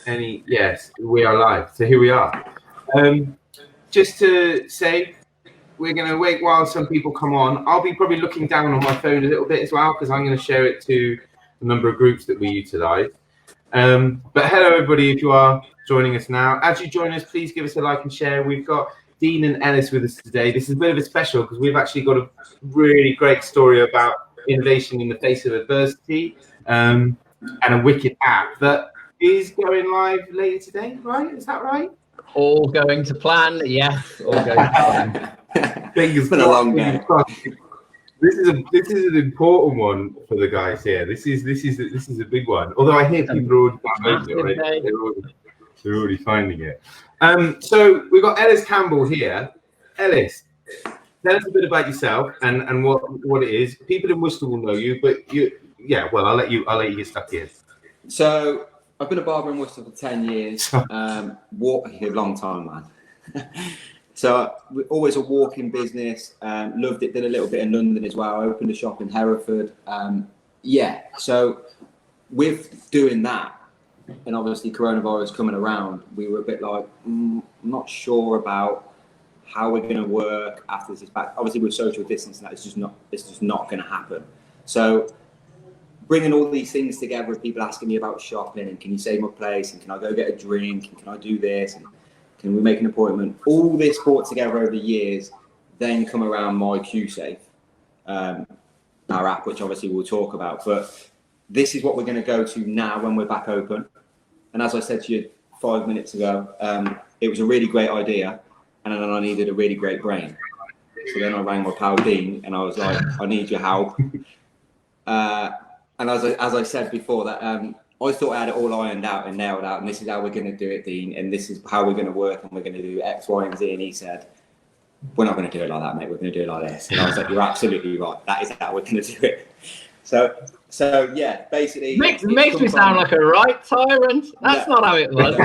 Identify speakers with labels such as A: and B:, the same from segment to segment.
A: Yes, we are live. So here we are. Just to say, we're going to wait while some people come on. I'll be probably looking down on my phone a little bit as well, because I'm going to share it to a number of groups that we utilize. But hello, everybody, if you are joining us now. As you join us, please give us a like and share. We've got Dean and Ellis with us today. This is a bit of a special because we've actually got a really great story about innovation in the face of adversity, and a wicked app that is going live later today, right? Is that right?
B: All going to plan, yes. All going to plan.
A: It's been a long day. This is an important one for the guys here. This is a big one. Although I hear people are already downloading it, right? They're already finding it. So we've got Ellis Campbell here. Ellis, tell us a bit about yourself and what it is. People in Worcester will know you, but I'll let you get stuck in.
C: So I've been a barber in Worcester for 10 years. A long time, man. So always a walking business. Loved it. Did a little bit in London as well. Opened a shop in Hereford. So with doing that, and obviously coronavirus coming around, we were a bit like, I'm not sure about how we're going to work after this is back. Obviously with social distancing, it's just not going to happen. So bringing all these things together with people asking me about shopping and can you save my place and can I go get a drink and can I do this and can we make an appointment? All this brought together over the years, then come around MyQsafe, our app, which obviously we'll talk about. But this is what we're going to go to now when we're back open. And as I said to you 5 minutes ago, it was a really great idea and then I needed a really great brain. So then I rang my pal Dean and I was like, I need your help. And as I said before, that I thought I had it all ironed out and nailed out, and this is how we're going to do it, Dean, and this is how we're going to work, and we're going to do X, Y, and Z. And he said, we're not going to do it like that, mate. We're going to do it like this. And I was like, you're absolutely right. That is how we're going to do it. So yeah, basically,
B: makes me sound like a right tyrant. That's not how it was.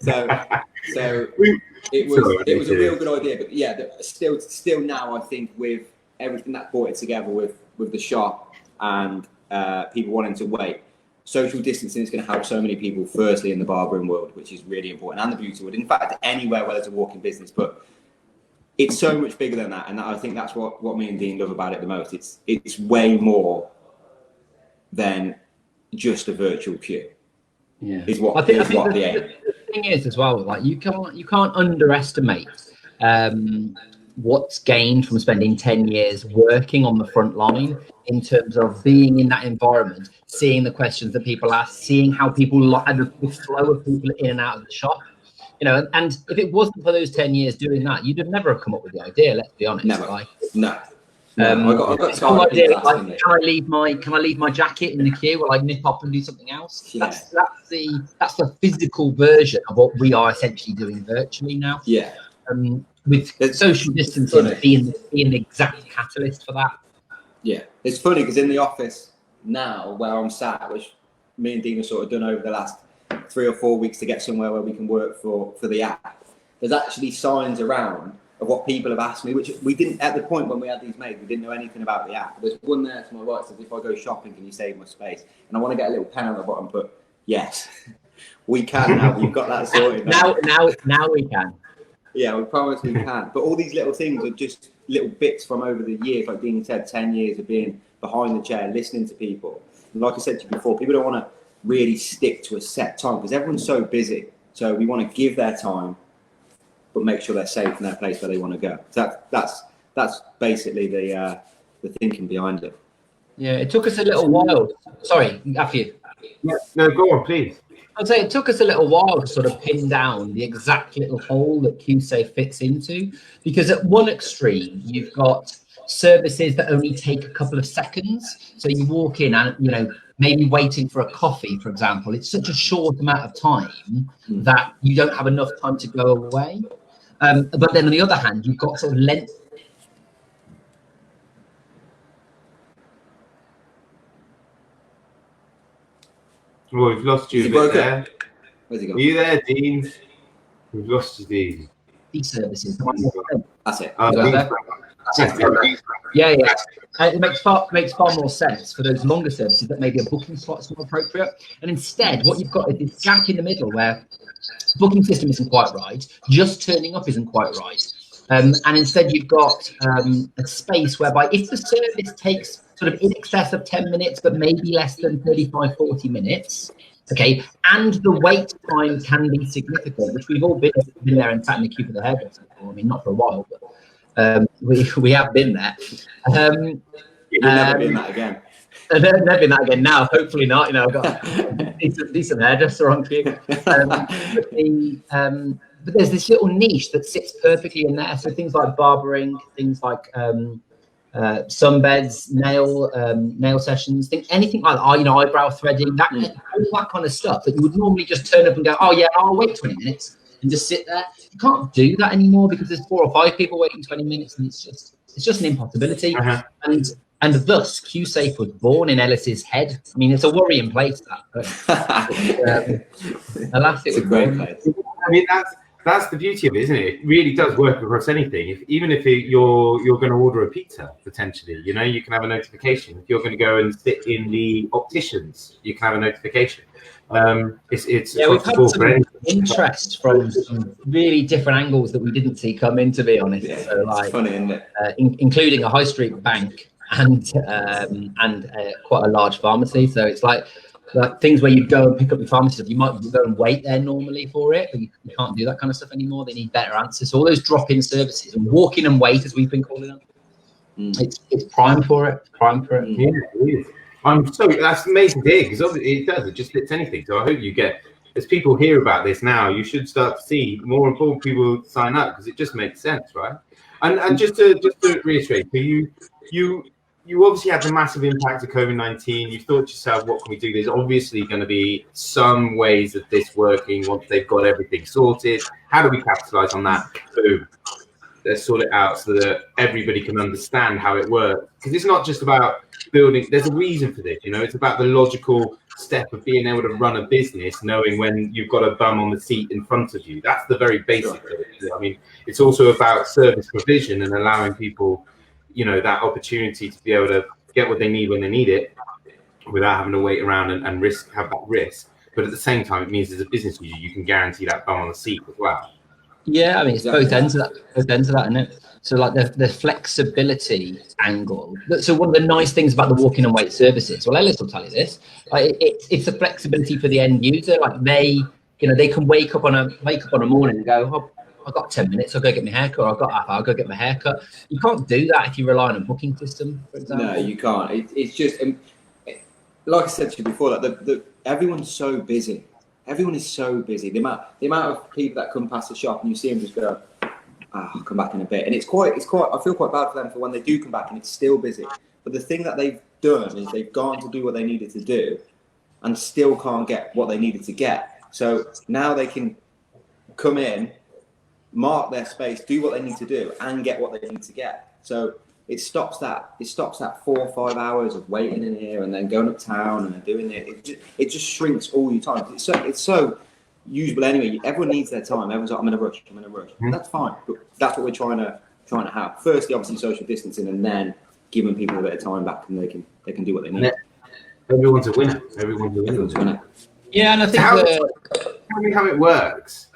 C: So it was a real good idea, but yeah, still now I think with everything that brought it together with the shop and people wanting to wait, social distancing is going to help so many people, firstly in the barbering world, which is really important, and the beauty world, in fact anywhere where there's a walking business, but it's so much bigger than that. And I think that's what me and Dean love about it the most. It's way more than just a virtual queue.
B: Yeah,
C: is what the aim.
B: The thing is as well, like you can't underestimate what's gained from spending 10 years working on the front line in terms of being in that environment, seeing the questions that people ask, seeing how people the flow of people in and out of the shop, and if it wasn't for those 10 years doing that, you'd have never come up with the idea, let's be honest.
C: Never.
B: Like,
C: No.
B: I got idea, like, can I leave my jacket in the queue or like nip up and do something else?
C: Yeah.
B: That's the physical version of what we are essentially doing virtually now.
C: Yeah.
B: With social distancing being the exact catalyst for that. Yeah,
C: it's funny because in the office now where I'm sat, which me and Dean have sort of done over the last 3 or 4 weeks to get somewhere where we can work for the app, there's actually signs around of what people have asked me, which we didn't at the point when we had these made, we didn't know anything about the app. There's one there to my right that says, if I go shopping, can you save my space? And I want to get a little pen on the bottom, but yes, we can now. We've got that sorted.
B: Now we can.
C: Yeah, we promise we can. But all these little things are just little bits from over the years, like Dean said, 10 years of being behind the chair, listening to people. And like I said to you before, people don't want to really stick to a set time because everyone's so busy. So we want to give their time, but make sure they're safe in their place where they want to go. So that's basically the thinking behind it.
B: Yeah, it took us a little while. Sorry, after you.
A: Yeah, no, go on, please.
B: I'd say it took us a little while to sort of pin down the exact little hole that QSafe fits into, because at one extreme you've got services that only take a couple of seconds. So you walk in and maybe waiting for a coffee, for example, it's such a short amount of time that you don't have enough time to go away. But then on the other hand, you've got sort of length.
A: Well, we've lost you a bit there. Where's he gone? Are you there, Dean? We've lost you, Dean.
B: These services.
C: That's it.
B: Yeah, yeah. It makes far more sense for those longer services that maybe a booking slot's more appropriate. And instead, what you've got is this gap in the middle where booking system isn't quite right, just turning up isn't quite right. And instead you've got a space whereby if the service takes sort of in excess of 10 minutes, but maybe less than 35, 40 minutes, okay, and the wait time can be significant, which we've all been there and sat in the queue for the hairdresser before. I mean, not for a while, but we have been there.
C: You'll never be in that again.
B: Never in that again now, hopefully not. You know, I've got a decent hairdresser on queue. But there's this little niche that sits perfectly in there. So things like barbering, things like sunbeds, nail sessions, anything like that, eyebrow threading, all that kind of stuff that you would normally just turn up and go, oh yeah, I'll wait 20 minutes and just sit there. You can't do that anymore because there's 4 or 5 people waiting 20 minutes, and it's just an impossibility. And thus, MyQsafe was born in Ellis's head. I mean, it's a worrying place, that. But, alas, it's
C: a great place.
A: I mean, that's the beauty of it, isn't it? It really does work across anything. Even if you're going to order a pizza, potentially, you can have a notification. If you're going to go and sit in the opticians, you can have a notification.
B: We've had some interest from some really different angles that we didn't see come in, to be honest.
C: Yeah,
B: so, like,
C: it's funny, isn't it?
B: Including a high street bank and quite a large pharmacy. So it's like things where you go and pick up your pharmacy stuff. You might go and wait there normally for it, but you can't do that kind of stuff anymore. They need better answers. So all those drop-in services and walk in and wait, as we've been calling them, it's prime for it.
A: Yeah, it is. I'm sorry, that's amazing to hear, because obviously it just fits anything. So I hope you get, as people hear about this now, you should start to see more and more people sign up, because it just makes sense, right? And just to reiterate, you obviously had the massive impact of COVID-19. You thought to yourself, what can we do? There's obviously going to be some ways of this working once they've got everything sorted. How do we capitalize on that? Boom. Let's sort it out so that everybody can understand how it works. Because it's not just about building. There's a reason for this. It's about the logical step of being able to run a business, knowing when you've got a bum on the seat in front of you. That's the very basic of it. I mean, it's also about service provision and allowing people, that opportunity to be able to get what they need when they need it without having to wait around and have that risk. But at the same time, it means as a business user, you can guarantee that bum on the seat as well.
B: Yeah, I mean, it's both ends of that, isn't it? So like the flexibility angle. So one of the nice things about the walk-in and wait services, well, Ellis will tell you this, it's the flexibility for the end user. Like they can wake up on a morning and go, oh, I've got 10 minutes, I'll go get my haircut, or I've got half hour, I'll go get my haircut. You can't do that if you rely on a booking system, for example.
C: No, you can't. It's just, like I said to you before, like everyone's so busy. Everyone is so busy. The amount of people that come past the shop and you see them just go, I'll come back in a bit. And it's quite, I feel quite bad for them for when they do come back and it's still busy. But the thing that they've done is they've gone to do what they needed to do and still can't get what they needed to get. So now they can come in, mark their space, do what they need to do and get what they need to get. So it stops that 4 or 5 hours of waiting in here and then going uptown and doing it. It just shrinks all your time. It's so usable anyway. Everyone needs their time. Everyone's like, I'm in a rush. Mm-hmm. That's fine. But that's what we're trying to have. Firstly, obviously social distancing, and then giving people a bit of time back and they can do what they need.
A: Everyone's a winner. Everyone's a winner.
B: Yeah, and I think
A: tell me how it works.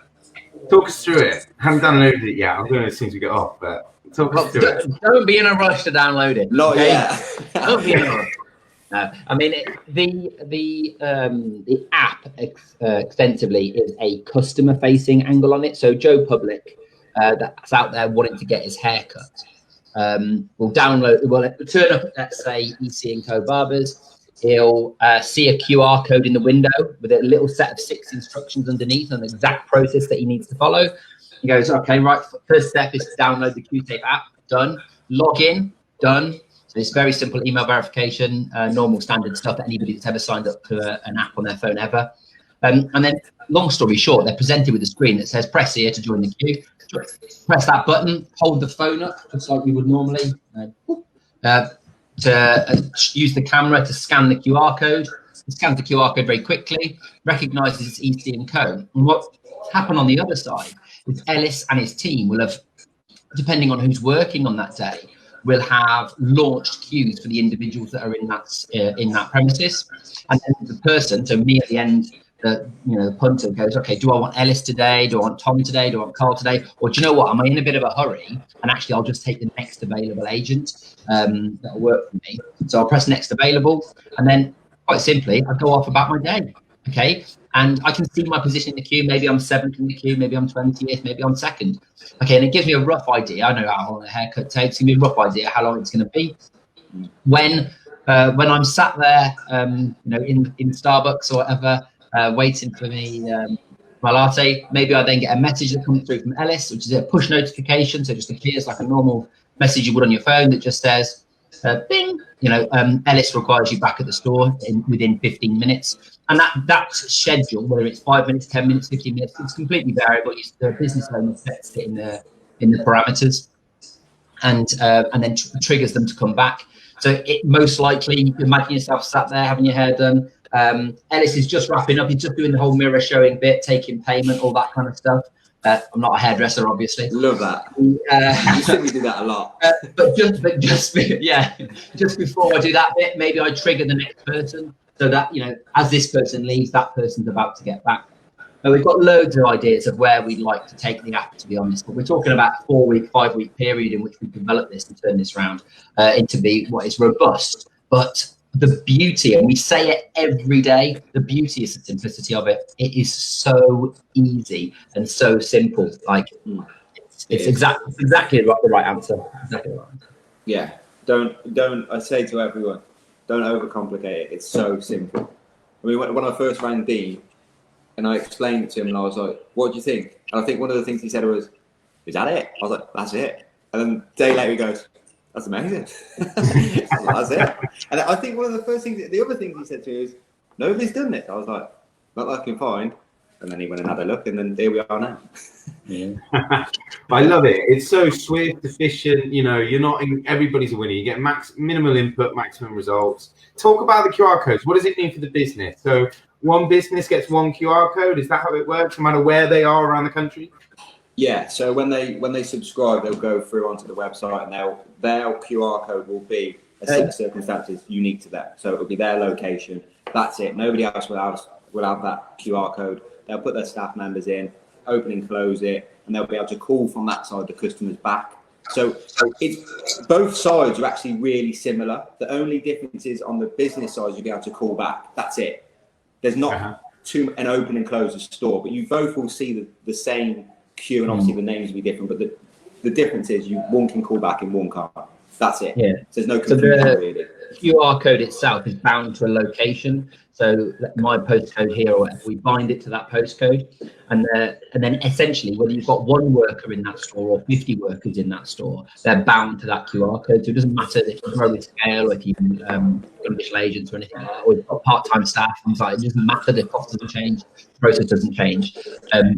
A: Talk us through it. I haven't downloaded it yet. I'm going to as soon as we get off, but talk us through it.
B: Don't be in a rush to download it.
C: Not yet.
B: Don't be in a rush. I mean, the app extensively is a customer-facing angle on it. So Joe Public, that's out there wanting to get his hair cut, will turn up at, let's say, EC & Co Barbers. He'll see a QR code in the window with a little set of 6 instructions underneath on the exact process that he needs to follow. He goes, okay, right, first step is to download the MyQsafe app, done. Log in, done. So it's very simple email verification, normal standard stuff that anybody that's ever signed up to an app on their phone ever. And then, long story short, they're presented with a screen that says, press here to join the queue. Press that button, hold the phone up, just like you would normally. To use the camera to scan the QR code. It scans the QR code very quickly, recognises it's EC & Co. And what happened on the other side is Ellis and his team will have, depending on who's working on that day, will have launched queues for the individuals that are in that premises, and then the person, so me at the end, the punter goes, okay, do I want Ellis today? Do I want Tom today? Do I want Carl today? Or do you know what? Am I in a bit of a hurry? And actually, I'll just take the next available agent that'll work for me. So I'll press next available, and then quite simply, I go off about my day. Okay, and I can see my position in the queue. Maybe I'm 7th in the queue. Maybe I'm 20th. Maybe I'm 2nd. Okay, and it gives me a rough idea. I know how long a haircut takes. Give me a rough idea how long it's going to be. When I'm sat there, in Starbucks or whatever, waiting for my latte, maybe I then get a message that comes through from Ellis, which is a push notification. So it just appears like a normal message you would on your phone that just says, bing, Ellis requires you back at the store within 15 minutes. And that schedule, whether it's 5 minutes, 10 minutes, 15 minutes, it's completely variable. The business owner sets it in the parameters and then triggers them to come back. So it most likely, you can imagine yourself sat there having your hair done. Ellis is just wrapping up. He's just doing the whole mirror showing bit, taking payment, all that kind of stuff. I'm not a hairdresser, obviously.
C: Love that. You think we do that a lot.
B: But just before I do that bit, maybe I trigger the next person so that, as this person leaves, that person's about to get back. And we've got loads of ideas of where we'd like to take the app, to be honest. But we're talking about a 4-week, 5-week period in which we develop this and turn this around into be what is robust. But the beauty, and we say it every day, the beauty is the simplicity of it. It is so easy and so simple. Like it's exactly the right answer. Exactly the right answer.
C: Yeah. Don't. I say to everyone, don't overcomplicate it. It's so simple. I mean, when I first rang Dean, and I explained it to him, and I was like, "What do you think?" And I think one of the things he said was, "Is that it?" I was like, "That's it." And then a day later he goes, "That's amazing." That's it. And I think one of the other things he said to me is, "Nobody's done this." I was like, "Not that I can find." And then he went and had a look, and then there we are now.
B: Yeah.
A: I love it. It's so swift, efficient. You're not everybody's a winner. You get minimal input, maximum results. Talk about the QR codes. What does it mean for the business? So one business gets one QR code. Is that how it works, no matter where they are around the country?
C: Yeah. So when they subscribe, they'll go through onto the website, and their QR code will be a set of circumstances unique to them. So it'll be their location. That's it. Nobody else will have that QR code. They'll put their staff members in, open and close it, and they'll be able to call from that side the customers back. So it's both sides are actually really similar. The only difference is on the business side, you'll be able to call back. That's it. There's not an open and close a store, but you both will see the same queue, and obviously the names will be different. But the difference is one can call back in one car. That's it.
B: Yeah.
C: So there's no confusion really.
B: QR code itself is bound to a location. So my postcode here, or whatever, we bind it to that postcode, and then essentially, whether you've got one worker in that store or 50 workers in that store, they're bound to that QR code. So it doesn't matter if you grow with scale, or if you've additional agents or anything like that, or you've got part-time staff. Things like it doesn't matter. The cost doesn't change, the process doesn't change.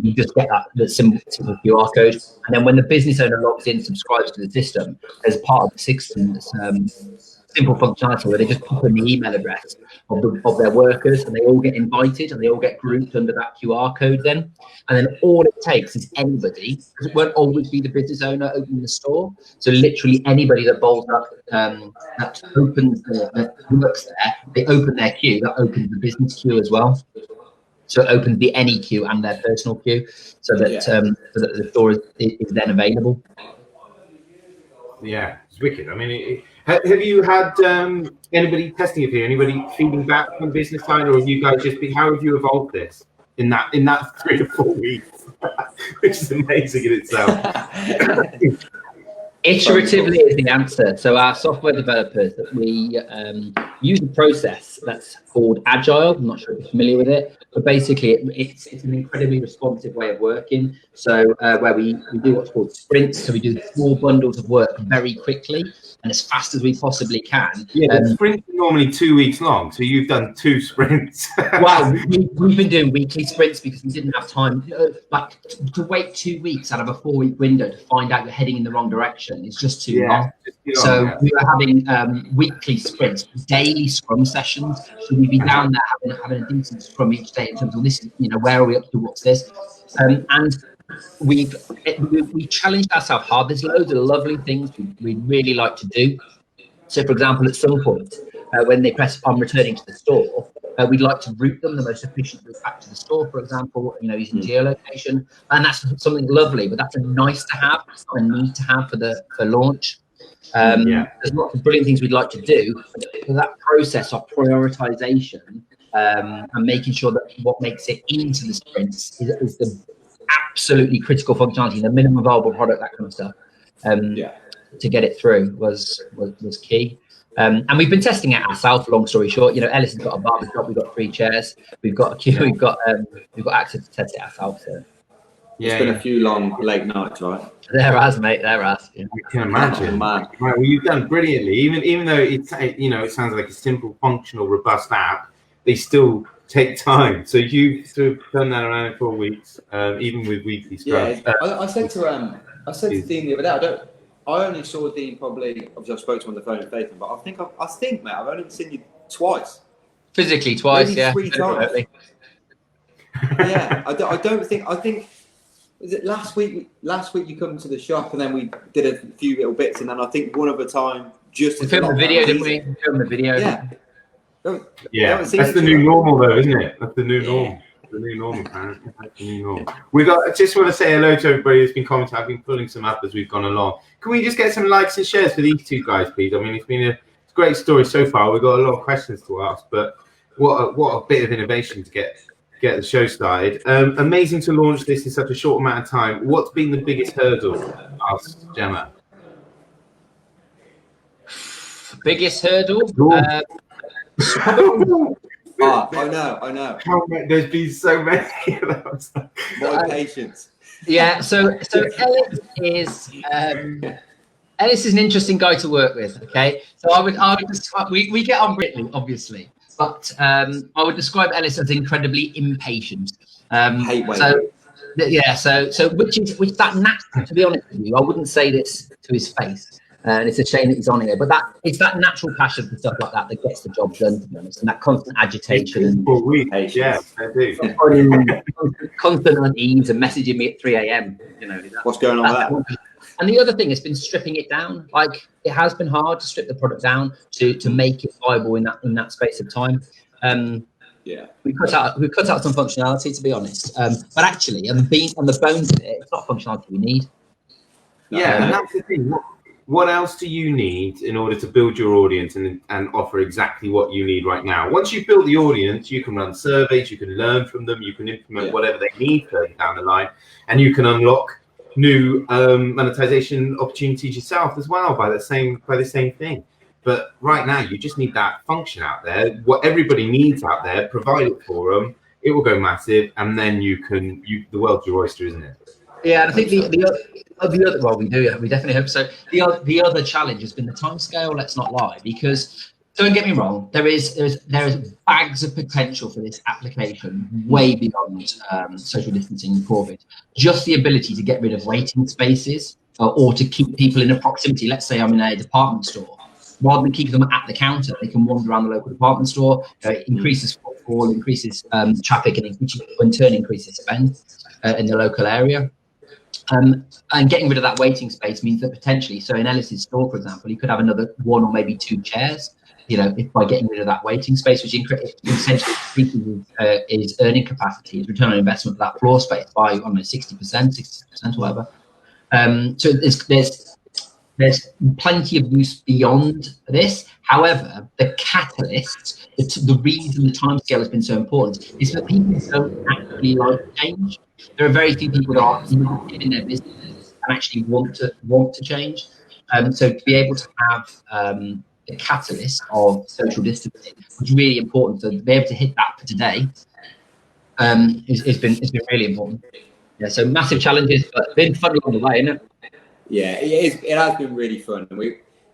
B: You just get the simple QR code, and then when the business owner logs in, subscribes to the system, there's part of the system that's simple functionality where they just put in the email address of their workers, and they all get invited and they all get grouped under that QR code then. And then all it takes is anybody, because it won't always be the business owner opening the store. So literally anybody that bowls up, that opens that works there, they open their queue, that opens the business queue as well. So it opens the any queue and their personal queue, so that the store is then available.
A: Yeah, it's wicked. I mean, have you had anybody testing it here? Anybody feeding back from business side, or have you guys how have you evolved this in that 3 to 4 weeks, which is amazing in itself?
B: Iteratively is the answer. So our software developers, we use a process that's called Agile. I'm not sure if you're familiar with it, but basically it's an incredibly responsive way of working. So where we do what's called sprints. So we do small bundles of work very quickly and as fast as we possibly can.
A: Yeah, sprints are normally 2 weeks long, so you've done 2 sprints.
B: Well, we've been doing weekly sprints because we didn't have time. To wait 2 weeks out of a 4-week window to find out you're heading in the wrong direction is just too long. So we were having weekly sprints, daily scrum sessions. So we'd be down there having a decent scrum each day in terms of this is, where are we up to, what's this? And we challenged ourselves hard. There's loads of lovely things we'd really like to do. So, for example, at some point, when they press upon returning to the store, we'd like to route them the most efficient route back to the store, for example, using geolocation. And that's something lovely, but that's a nice to have. It's not a need to have for launch. There's lots of brilliant things we'd like to do. But that process of prioritization and making sure that what makes it into the sprints is the absolutely critical functionality, the minimum viable product, that kind of stuff. To get it through was key. And we've been testing it ourselves. Long story short, Ellis has got a barber shop. We've got 3 chairs. We've got access to test it ourselves. So.
C: It's been a few long late nights, right?
B: There has, mate. There has. Yeah.
A: I can imagine. Right, well, you've done brilliantly. Even though it sounds like a simple, functional, robust app, they still take time. So you've done that around in 4 weeks, even with weekly scrubs.
C: Yeah, I said to Dean the other day, I only saw Dean probably. Obviously, I spoke to him on the phone in Faitham, but I think, mate, I've only seen you twice.
B: Physically twice,
C: maybe 3 times. Yeah, I don't think. I think was it last week? Last week you come to the shop, and then we did a few little bits, and then I think one other time just
B: we filmed the video, didn't we? We filmed the video.
A: Yeah. That's the new normal, though, isn't it? That's the new normal. The new normal, apparently. That's the new normal. I just want to say hello to everybody who's been commenting. I've been pulling some up as we've gone along. Can we just get some likes and shares for these 2 guys, please? I mean, it's been a great story so far. We've got a lot of questions to ask, but what a bit of innovation to get the show started. Amazing to launch this in such a short amount of time. What's been the biggest hurdle? Asked Gemma.
B: Biggest hurdle?
C: I know.
B: There's been so many of those.
C: My patience.
B: Yeah, so Ellis is an interesting guy to work with. Okay, so I would describe, we get on brilliantly, obviously, but I would describe Ellis as incredibly impatient.
C: Hate waiting.
B: So which that natural, to be honest with you, I wouldn't say this to his face. And it's a shame that he's on here, but it's that natural passion for stuff like that gets the job done, to be honest, and that constant agitation and
A: patience. I do.
B: Constant unease and messaging me at 3 a.m.
C: What's going on with that?
B: And the other thing has been stripping it down. Like, it has been hard to strip the product down to make it viable in that space of time. We cut out some functionality, to be honest. But actually, on the bones of it, it's not functionality we need.
A: And that's the thing. What else do you need in order to build your audience and offer exactly what you need right now? Once you build the audience, you can run surveys, you can learn from them, you can implement whatever they need further down the line, and you can unlock new monetization opportunities yourself as well by the same thing. But right now, you just need that function out there. What everybody needs out there, provide it for them. It will go massive, and then the world's your oyster, isn't it?
B: Yeah, and I think the other, well, we definitely hope so. The other challenge has been the timescale. Let's not lie, because don't get me wrong, there is bags of potential for this application way beyond social distancing and COVID. Just the ability to get rid of waiting spaces or to keep people in a proximity. Let's say I'm in a department store. Rather than keeping them at the counter, they can wander around the local department store. It increases footfall, increases traffic, and in turn increases spend in the local area. And getting rid of that waiting space means that potentially, so in Ellis's store, for example, you could have another 1 or maybe 2 chairs, if by getting rid of that waiting space, which essentially increases his earning capacity, his return on investment for that floor space by, I don't know, 60% or whatever. So there's plenty of use beyond this. However, the catalyst, the reason the timescale has been so important is that people don't actually like change. There are very few people that are interested in their business and actually want to change. So to be able to have the catalyst of social distancing was really important. So to be able to hit that for today it's been really important. Yeah, so massive challenges, but been fun along the way, isn't it?
C: Yeah, it has been really fun,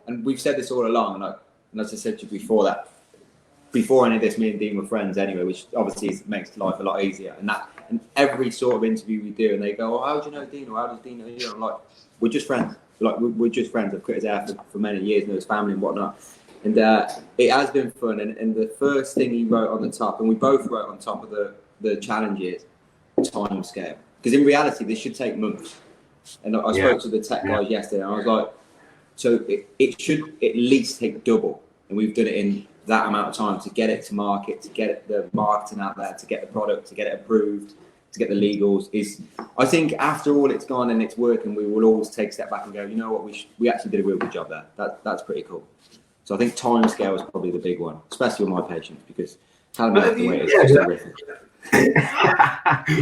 C: and we've said this all along. And as I said to you before any of this, me and Dean were friends anyway, which obviously makes life a lot easier. And every sort of interview we do, and they go, "Oh, how do you know Dean? Or how does Dean know you?" I'm like, "We're just friends. Like we're just friends. I've quit his air for many years, know his family and whatnot." And it has been fun. And the first thing he wrote on the top, and we both wrote on top of the challenges, time scale. Because in reality, this should take months. And I spoke to the tech guys yesterday, and I was like, so it should at least take double. And we've done it in that amount of time to get it to market, to get the marketing out there, to get the product, to get it approved, to get the legals. I think after all it's gone and it's working, we will always take a step back and go, you know what, we actually did a real good job there. That's pretty cool. So I think time scale is probably the big one, especially with my patients, because telling me the way is just horrific.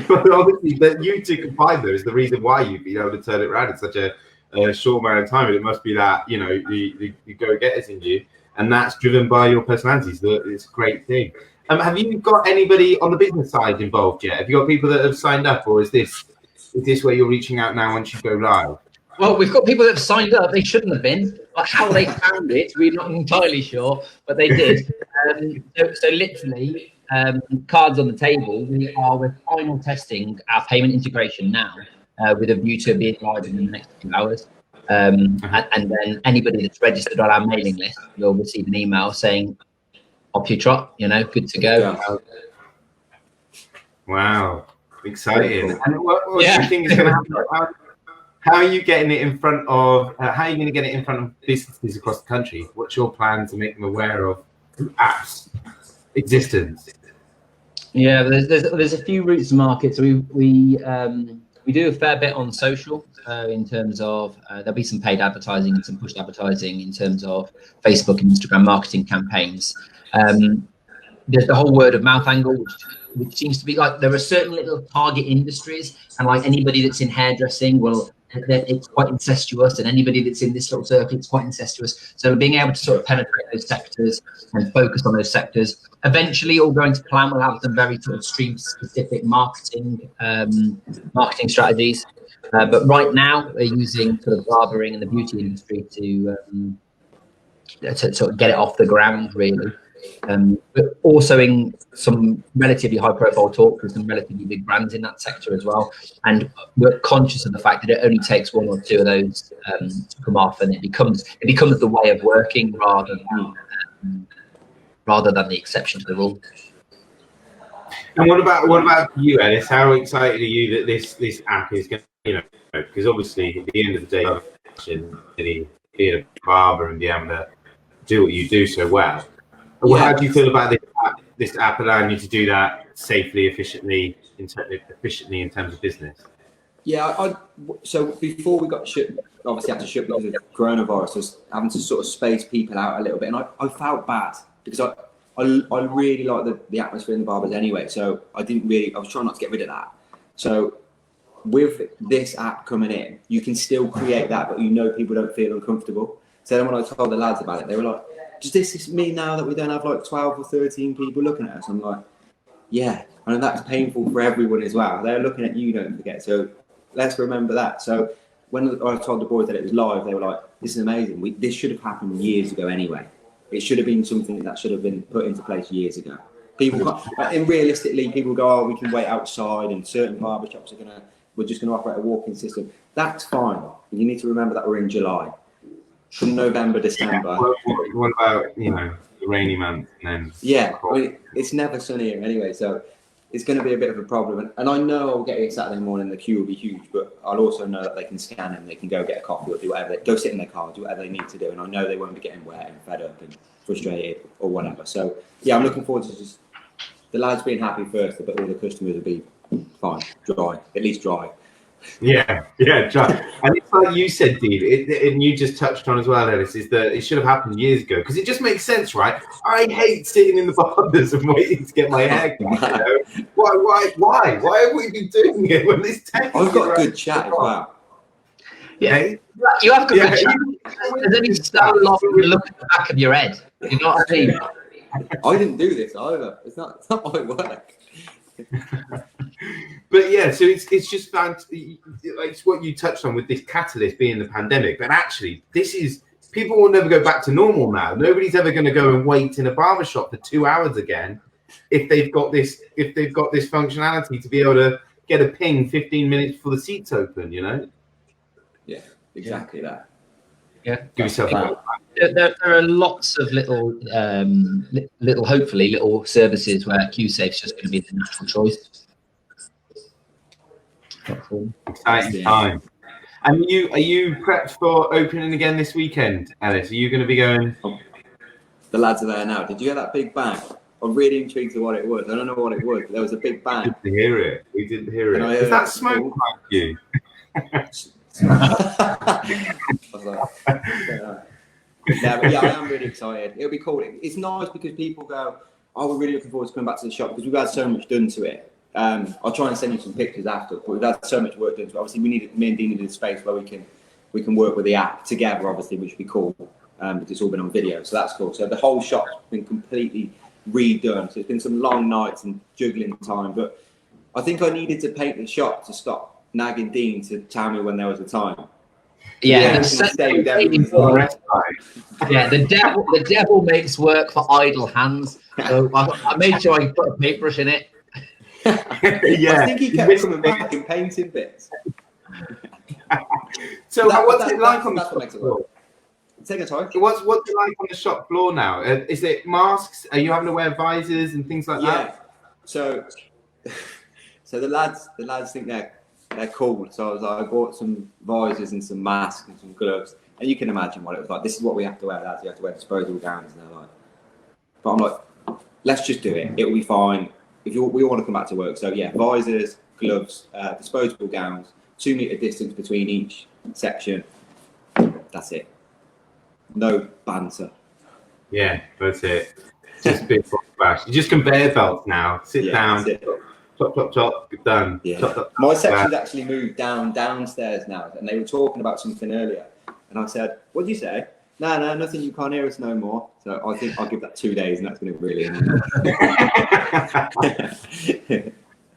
A: But obviously, that you two can find those, the reason why you've been able to turn it around in such a short amount of time. And it must be that, you know, the go-getters in you, and that's driven by your personalities. So it's a great thing. Have you got anybody on the business side involved yet? Have you got people that have signed up, or is this where you're reaching out now once you go live?
B: Well, we've got people that have signed up. They shouldn't have been. But how they found it, we're not entirely sure, but they did. So literally, cards on the table. We're final testing our payment integration now, with a view to being live in the next few hours. And then anybody that's registered on our mailing list will receive an email saying, "Off your trot, you know, good to go."
C: Yeah.
A: Wow, exciting! And what do you think is going to happen? How are you getting it in front of? How are you going to get it in front of businesses across the country? What's your plan to make them aware of apps' existence?
B: Yeah, there's a few routes to market. So we do a fair bit on social in terms of there'll be some paid advertising and some push advertising in terms of Facebook and Instagram marketing campaigns. There's the whole word of mouth angle, which seems to be like there are certain little target industries, and like anybody that's in hairdressing, well, it's quite incestuous, and anybody that's in this sort of circle, it's quite incestuous. So being able to sort of penetrate those sectors and focus on those sectors, eventually all going to plan, we'll have some very sort of stream specific marketing strategies. But right now we're using sort of barbering and the beauty industry to sort of get it off the ground, really. But also in some relatively high profile talks with some relatively big brands in that sector as well. And we're conscious of the fact that it only takes one or two of those to come off, and it becomes the way of working rather than the exception to the rule.
A: And what about you, Ellis? How excited are you that this app is going to, you know, because obviously at the end of the day, being a barber and being able to do what you do so well. Yeah. How do you feel about this app allowing you to do that safely, efficiently in terms of business?
C: Yeah, so before we got shut, obviously had to shut because of coronavirus, I was having to sort of space people out a little bit, and I felt bad because I really like the atmosphere in the Barbers anyway, so I was trying not to get rid of that. So with this app coming in, you can still create that, but you know people don't feel uncomfortable. So then when I told the lads about it, they were like, does this mean now that we don't have like 12 or 13 people looking at us? I'm like, yeah, and that's painful for everyone as well. They're looking at you, don't forget. So let's remember that. So when I told the boys that it was live, they were like, this is amazing. This should have happened years ago anyway. It should have been something that should have been put into place years ago. People can't, and realistically, people go, oh, we can wait outside, and certain barbershops we're just going to operate a walk-in system. That's fine. But you need to remember that we're in July. From November, December.
A: What about, you know, the rainy month and then?
C: Yeah, I mean, it's never sunny here anyway, so it's going to be a bit of a problem. And I know I'll get here Saturday morning, the queue will be huge, but I'll also know that they can scan and they can go get a coffee or do whatever, go sit in their car, do whatever they need to do. And I know they won't be getting wet and fed up and frustrated or whatever. So yeah, I'm looking forward to just the lads being happy first, but all the customers will be fine, dry, at least dry.
A: Yeah, dry. And it's like you said, Dean, and you just touched on as well, Ellis, is that it should have happened years ago, because it just makes sense, right? I hate sitting in the barbers and waiting to get my hair cut. You know? Why have we been doing it when this takes?
C: I've got good chat as well.
B: Yeah, you have good chat. There's only so long you look at the back of your head. You know what I mean?
C: I didn't do this either. It's not my work.
A: But yeah, so it's just like it's what you touched on with this catalyst being the pandemic. But actually, people will never go back to normal now. Nobody's ever going to go and wait in a barbershop for 2 hours again if they've got this functionality to be able to get a ping 15 minutes before the seats open. You know?
C: Yeah, exactly that.
B: Yeah,
A: give yourself that.
B: There are lots of little hopefully little services where QSafe's just going to be the natural choice.
A: Exciting time. And are you prepped for opening again this weekend, Ellis? Are you going to be going?
C: The lads are there now. Did you hear that big bang? I'm really intrigued to what it was. I don't know what it was, but there was a big bang.
A: We didn't hear it. We didn't hear it. Is that smoke like you?
C: I was like, but yeah, I am really excited. It'll be cool. It's nice because people go, "Oh, we're really looking forward to coming back to the shop because we've had so much done to it." I'll try and send you some pictures after, but we've had so much work done to it. Obviously, me and Dean needed a space where we can work with the app together, obviously, which would be cool because it's all been on video, so that's cool. So the whole shop's been completely redone. So it's been some long nights and juggling time, but I think I needed to paint the shop to stop nagging Dean to tell me when there was a time.
B: Yeah, the devil makes work for idle hands. So I made sure I put a paintbrush in it.
C: I think he kept coming back and painting bits.
A: So what's it like on the shop floor?
C: Take a time.
A: What's it like on the shop floor now? Is it masks? Are you having to wear visors and things like that?
C: So the lads think they're cool. So I bought some visors and some masks and some gloves, and you can imagine what it was like. This is what we have to wear, lads. You have to wear disposable gowns, and they're like. But I'm like, let's just do it. It'll be fine. We all want to come back to work. So yeah, visors, gloves, disposable gowns, 2 meter distance between each section. That's it. No banter.
A: Yeah, that's it. Just a big splash. You just conveyor belts now. Sit down. Chop, done.
C: Yeah.
A: Chop,
C: my section's actually moved downstairs now, and they were talking about something earlier, and I said, "What did you say?" No, nothing. You can't hear us no more. So I think I'll give that 2 days, and that's going to really.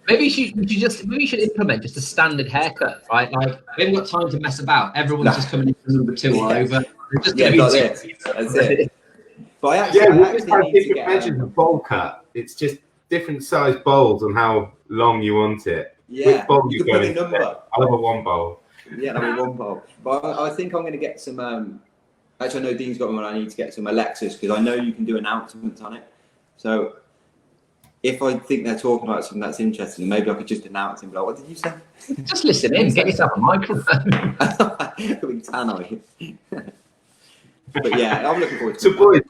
B: Maybe you should implement just a standard haircut, right? Like we haven't got time to mess about. Everyone's just coming in for number 2 or over. It's just going to be
C: that's it. But I actually
A: have different measures of bowl cut. It's just different size bowls and how long you want it.
C: Yeah,
A: which bowl
C: you can put a number.
A: I love a 1 bowl.
C: Yeah, that'll be 1 bowl. But I think I'm going to get some. Actually, I know Dean's got one. I need to get some Alexas because I know you can do announcements on it. So if I think they're talking about something that's interesting, maybe I could just announce and be like, "What did you say?"
B: Just listen in. Get yourself a microphone.
C: It'll be tannoy. But yeah, I'm looking forward to
A: it. So, boys,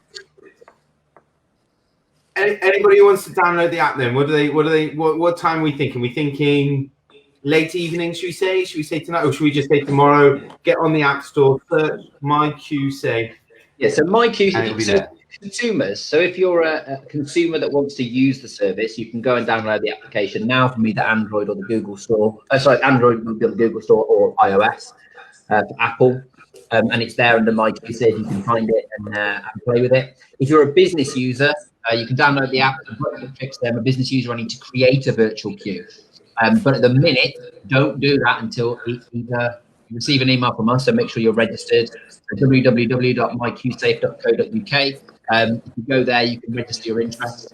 A: anybody who wants to download the app, then what time are we thinking? We thinking late evening, should we say? Should we say tonight, or should we just say tomorrow? Get on the App Store, search MyQsafe.
B: Yeah, so MyQsafe. Consumers. So if you're a consumer that wants to use the service, you can go and download the application now from either Android or the Google Store. Android will be on the Google Store or iOS for Apple. And it's there under MyQsafe. You can find it and play with it. If you're a business user, you can download the app. I'm a business user. I need to create a virtual queue. But at the minute, don't do that until either you receive an email from us. So make sure you're registered. www.myqsafe.co.uk. If you go there, you can register your interest,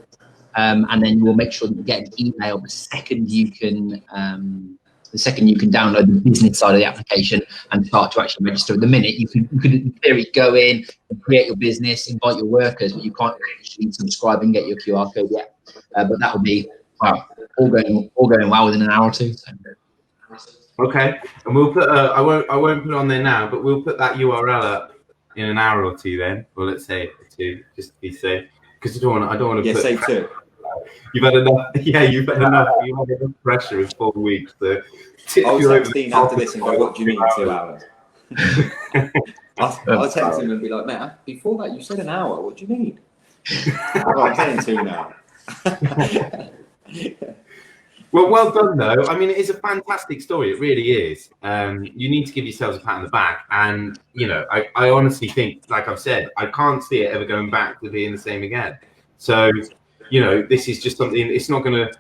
B: and then we'll make sure that you get an email the second you can download the business side of the application and start to actually register. At the minute, you could in theory go in and create your business, invite your workers, but you can't actually subscribe and get your QR code yet. But that will be all going well within an hour or two. So.
A: Okay, and we'll put I won't put it on there now, but we'll put that URL up in an hour or two then, or let's say 2, just to be safe, because I don't want to.
C: Yeah, say 2.
A: You've had enough. Yeah, you've had enough. You've had enough pressure in 4 weeks. So
C: I'll text Dean after this and go, "What do you mean 2 hours?" I'll text him and be like, "Man, before that you said an hour. What do you mean?" I'm saying 2 now.
A: Well done though. I mean, it is a fantastic story. It really is. You need to give yourselves a pat on the back. And I honestly think, like I've said, I can't see it ever going back to being the same again. So, this is just something. It's not going to,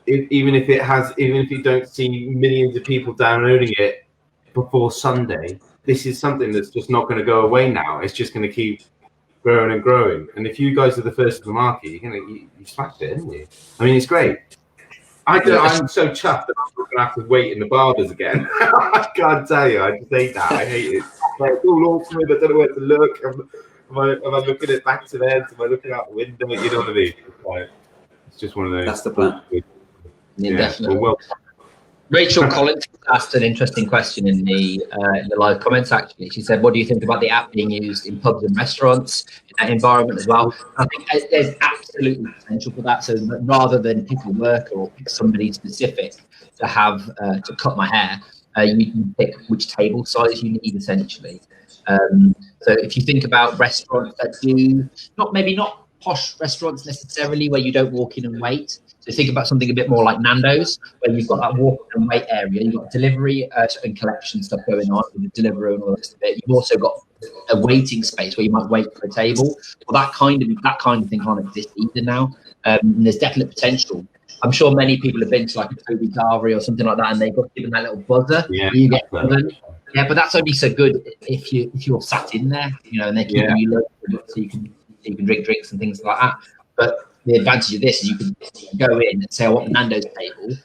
A: even if you don't see millions of people downloading it before Sunday, this is something that's just not going to go away now. It's just going to keep growing and growing. And if you guys are the first of the market, you smashed it, haven't you? I mean, it's great. I'm so chuffed that I'm going to have to wait in the Barbers again. I can't tell you. I just hate that. I hate it. It's all awkward. I don't know where to look. Am I looking at back to them? Am I looking out the window? You know what I mean? It's just one of those.
C: That's the plan.
B: Yeah, definitely. Rachel Collins asked an interesting question in the live comments, actually. She said, what do you think about the app being used in pubs and restaurants, in that environment as well? I think there's absolutely potential for that. So rather than pick a worker or pick somebody specific to have to cut my hair, you can pick which table size you need, essentially. So if you think about restaurants that do, maybe not posh restaurants necessarily, where you don't walk in and wait. So think about something a bit more like Nando's, where you've got that walk and wait area. You've got delivery and collection stuff going on with the delivery and all the rest of it. You've also got a waiting space where you might wait for a table. Well, that kind of thing can't exist either now. And there's definite potential. I'm sure many people have been to like a Toby Carvery or something like that, and they've got given that little buzzer.
A: Yeah,
B: you get yeah, but that's only so good if you're sat in there, and they're keeping you low, so you can drink drinks and things like that. But the advantage of this is you can go in and say, I want the Nando's table.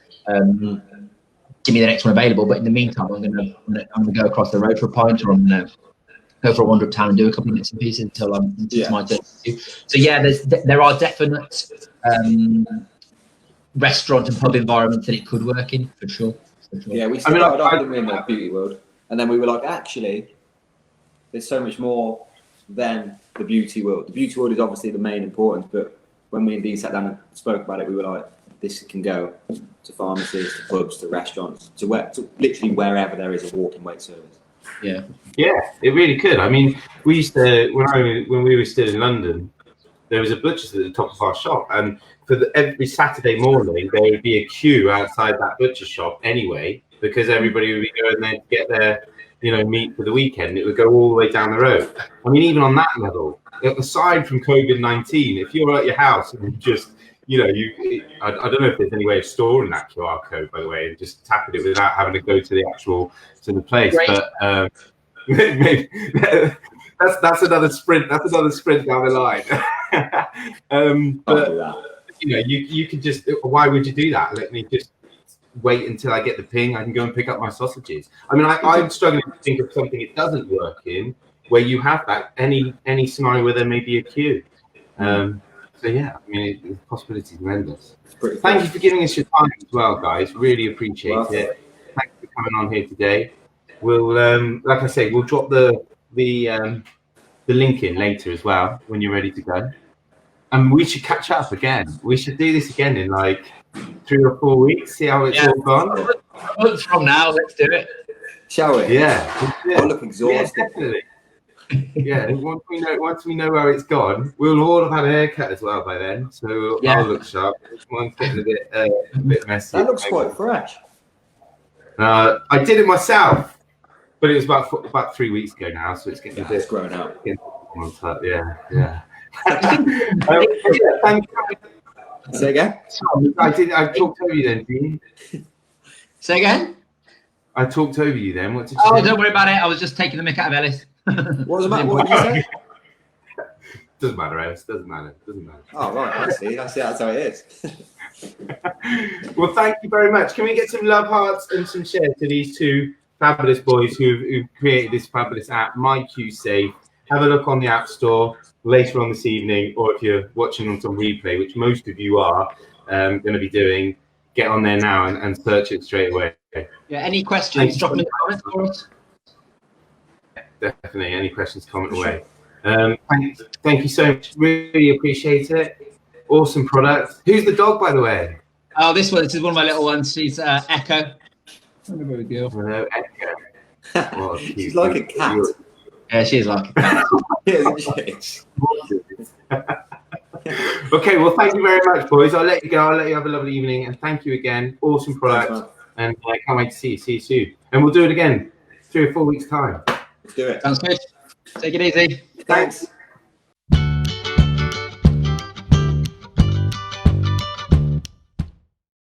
B: Give me the next one available. But in the meantime, I'm gonna go across the road for a pint, or I'm gonna go for a wander uptown and do a couple of bits and pieces until it's my turn. So yeah, there are definite restaurant and pub environments that it could work in for sure.
C: Yeah, we started off in the beauty world, and then we were like, actually, there's so much more than the beauty world. The beauty world is obviously the main importance, but when me and Dean sat down and spoke about it, we were like, this can go to pharmacies, to pubs, to restaurants, to literally wherever there is a walk-in wait service.
A: Yeah, it really could. I mean, we used to when we were still in London, there was a butcher's at the top of our shop, and for every Saturday morning there would be a queue outside that butcher shop anyway, because everybody would be going there to get their meat for the weekend. It would go all the way down the road. I mean, even on that level, aside from COVID-19, if you're at your house and just I don't know if there's any way of storing that QR code, by the way, and just tapping it without having to go to the place. Great. But maybe that's another sprint. That's another sprint down the line. But you could just. Why would you do that? Let me just wait until I get the ping. I can go and pick up my sausages. I mean, I'm struggling to think of something it doesn't work in, where you have that any scenario where there may be a queue. So yeah, I mean, the possibilities are endless. Thank you for giving us your time as well, guys. Really appreciate it. Thanks for coming on here today. We'll, like I say, we'll drop the link in later as well when you're ready to go. And we should catch up again. We should do this again in like 3 or 4 weeks. See how it's all gone.
B: A month from now, let's do it.
C: Shall we?
A: Yeah.
C: I look exhausted.
A: Yeah, definitely. Yeah, once we know where it's gone, we'll all have had a haircut as well by then. So I'll look sharp. Mine's getting a bit messy.
C: That looks quite fresh.
A: I did it myself, but it was about 3 weeks ago now, so it's getting a bit
C: grown out.
A: Yeah. Thank you.
C: Say again?
A: I talked over you then, Dean.
B: Say again?
A: I talked over you then. What did you say?
B: Don't worry about it. I was just taking the mick out of Ellis.
C: What was the matter? What did you say?
A: Doesn't matter, Ellis. Doesn't matter.
C: Oh, right. I see. That's how it is.
A: Well, thank you very much. Can we get some love hearts and some share to these two fabulous boys who've created this fabulous app, MyQsafe? Have a look on the App Store later on this evening, or if you're watching on some replay, which most of you are going to be doing, get on there now and search it straight away.
B: Yeah. Any questions? Drop in the comments for us.
A: Definitely. Any questions, comment away. Thank you so much. Really appreciate it. Awesome product. Who's the dog, by the way?
B: Oh, this is one of my little ones. She's Echo. Very good.
A: Hello, Echo. Oh,
C: she's like a cat.
B: Yeah, she is like a cat.
A: Okay, well, thank you very much, boys. I'll let you go. I'll let you have a lovely evening, and thank you again. Awesome product, and I can't wait to see you soon. And we'll do it again 3 or 4 weeks' time.
C: Let's do it.
B: Sounds good. Take it easy.
C: Thanks.